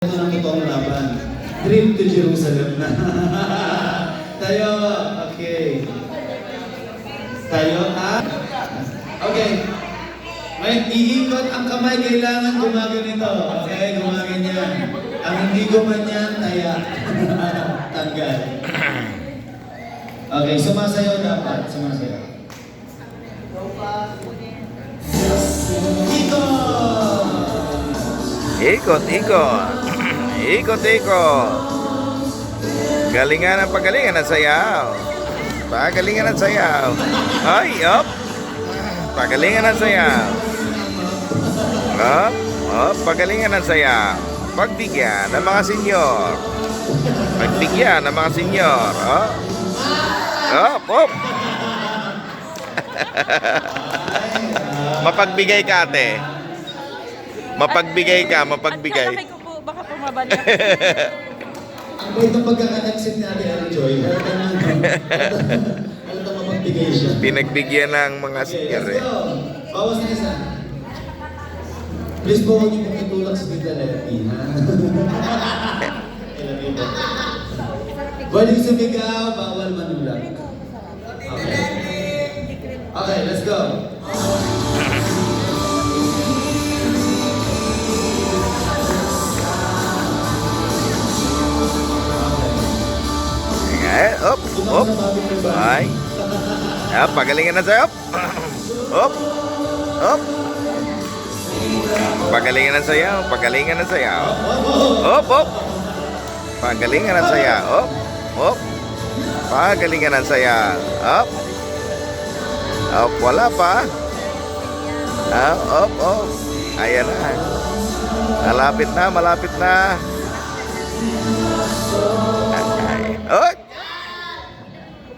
Ito ng totoong laban. Dream to Jerusalem na. Tayo, okay. Tayo, okay. May iikot ang kamay, kailangan gumaganito. Okay, gumaganyan. Ang hindi gumanyan, taya. Tanggal. Okay, sumasayaw dapat. Sumasayaw. Ikot, ikot. Ikot, ikot. Galingan ang pagalingan ng sayaw. Pagalingan ng sayaw. Ay, up. Pagalingan ng sayaw. Up, up. Pagalingan ng sayaw. Pagbigyan ng mga senyor. Pagbigyan ng mga senyor. Up. Up, up. Mapagbigay ka, ate. Mapagbigay ka, mapagbigay. At ko po, baka pumabalik. Ang bait ng pagkaka-accept ni Ate Joy. Ano ito mapagbigay siya? Pinagbigyan ng mga Okay, senior let's go. Bawas na isa. Please po, huwag niyo pong itulak sa Tita Letty, ha? Balik sumigaw, bawal manulat. Okay. Okay, let's go. Up, up. Ay. Up, pagalingan na sa'yo. Up. Up. Pagalingan na sa'yo. Pagalingan na sa'yo. Up, up. Pagalingan na sa'yo. Up. Up. Pagalingan na sa'yo. Up. Up, wala pa. Up, up, up. Ayan na. Malapit na, malapit na. Oy!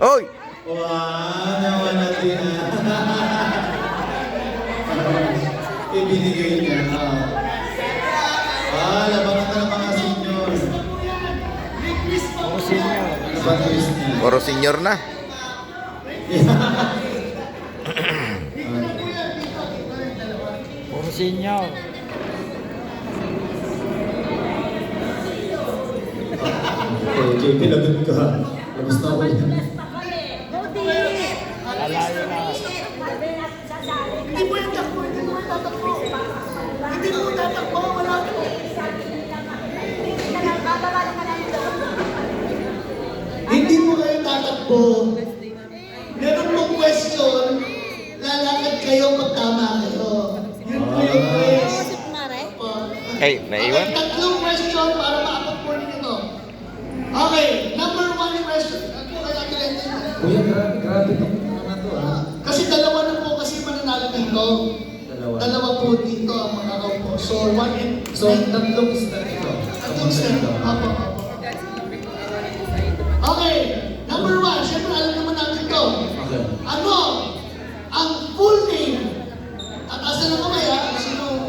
Oy! Wow, naman natin na. Ibinigay niya. Labanan ka ng mga senior. Ano ba twist niya? Puro senior na. Puro senior. Okay, Jay, pilagot ka. Labas na ako yan. Lalayo na. Hindi mo yung takbo, hindi mo yung tatakbo. Hindi mo tatakbo, wala ko. Hindi mo kayo tatakbo. Meron mong question, lalakad kayo pag tama kayo. Yun po yung quest. Opo. Hey, naiwan? Okay, tatlong question para maabot po ninyo. Okay, number one question. Ano kaya kilala? Kuya, grabe itong mga to, ha? Kasi dalawa na po kasi mananalo dito. Dalawa po dito ang makakaupo. So, one and... So, tatlong step ito. Tatlong step. Apo, apo. Okay, number one. Siyempre, alam naman natin ito. Okay. Ano ang full name? Tatasan na kamay, ha? Sino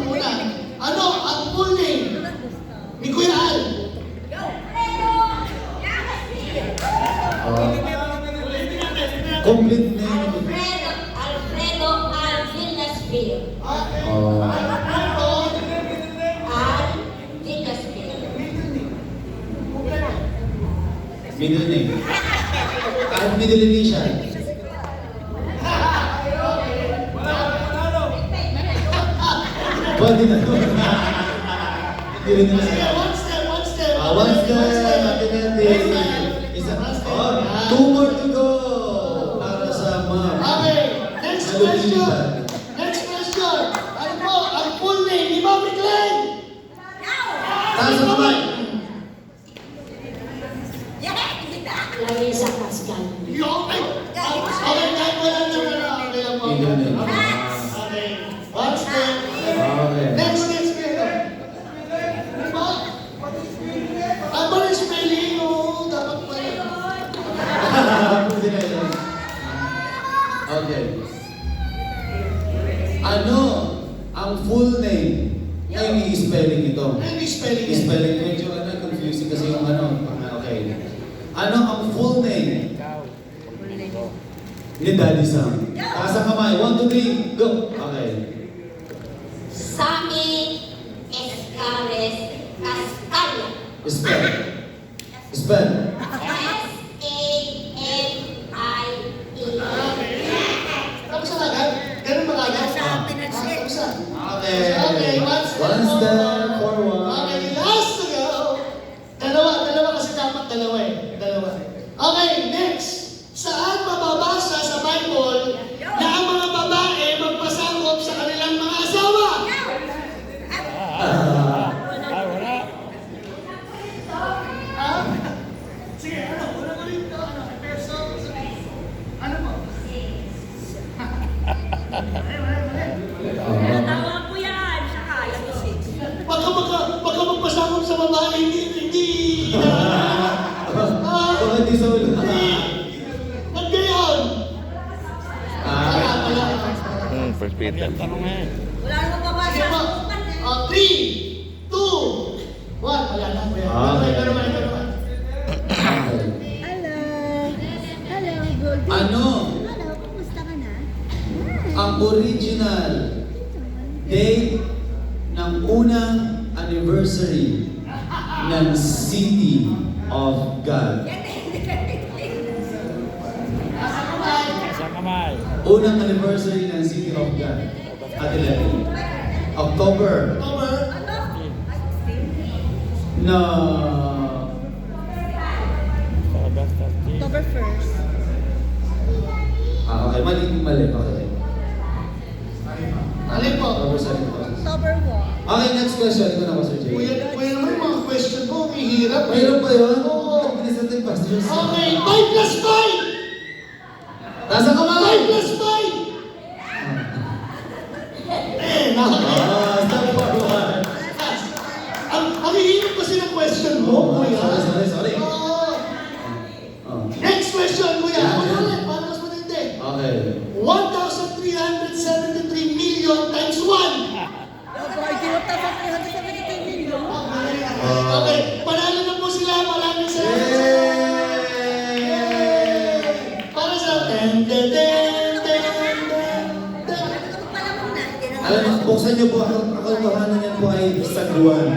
una? Ano ang full name ni Kuya Al? Complete name. Alfredo Alvillasville. Oh. Alvillasville. Middle name. Kahit middle initial. Pwede na. Hindi rin nila Sige, sila. one step, one step. One step. Isa. Oh, two more to go. Para sa mga. Okay, next question. Next question. Ano po ang full name ni Mami Glenn? Taas ang kamay. Larissa Pascal. Okay, kahit wala na wala. Kaya po. Middle name. Okay, one step. Okay. Next question. Diba? Ano yung spelling mo? Dapat pala. Pwede na yun. Okay. Ano ang full name? Ay, may spelling ito. Ano yung spelling? Spelling medyo confusing kasi yung ano. Okay. Ano ang full name ni Daddy Sam? Taas ang kamay. 1, 2, 3, go! Okay. Sammy Escalera. Spell. Spell. S-A-M-I-E. Tapos na agad? Ganun ba agad? Sabi na siya. Tapos na. Okay. Okay, one One step forward. Okay, last to go. Dalawa kasi dapat dalawa eh. Dalawa. Okay, next. Saan mababasa sa Bible na ang mga babae magpasakop sa kanilang mga asawa? Ha? Sige, ano? Una mo rin ito. Ano? Verso? Ano mo? Tama po yan. Siya kaya ko siya. Pagka magpasakop sa babae, hindi. Bakit di sa ulo? Ba't gayon? Wala. First Peter. Wala nang babasa. Sige po. 3, 2, 1. Wala na. Pero naman. Hello! Hello, Goldie! Ano Hello, kumusta ka na? ang original date ng unang anniversary ng City of God? Unang anniversary ng City of God. Adelaide. October. No. October 1st. Okay. Mali. Okay. Alin po? October 7. October 1. Okay, next question. Ito na ko, Sir Jay. Kuya naman yung mga question mo, ang hirap. Mayroon pa yun? Oo. Bilis natin questions. Okay, 5 plus 5! Nasa kamay! 5 plus 5! Stop forward. Ang hirap kasi ng question mo, kuya. Sorry. Oo. Oh. Next question, kuya. Ulit, para mas matindi. Okay. 1,373 million times 1. Okay, panalo na po sila. Maraming salamat sa para sa Alam mo, buksan niyo po, ang katotohanan niyan po ay sagwan.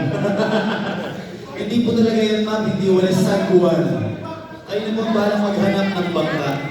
Hindi po talaga yan, ma'am. Hindi wala sagwan. Kayo na po ang balang maghanap ng bangka.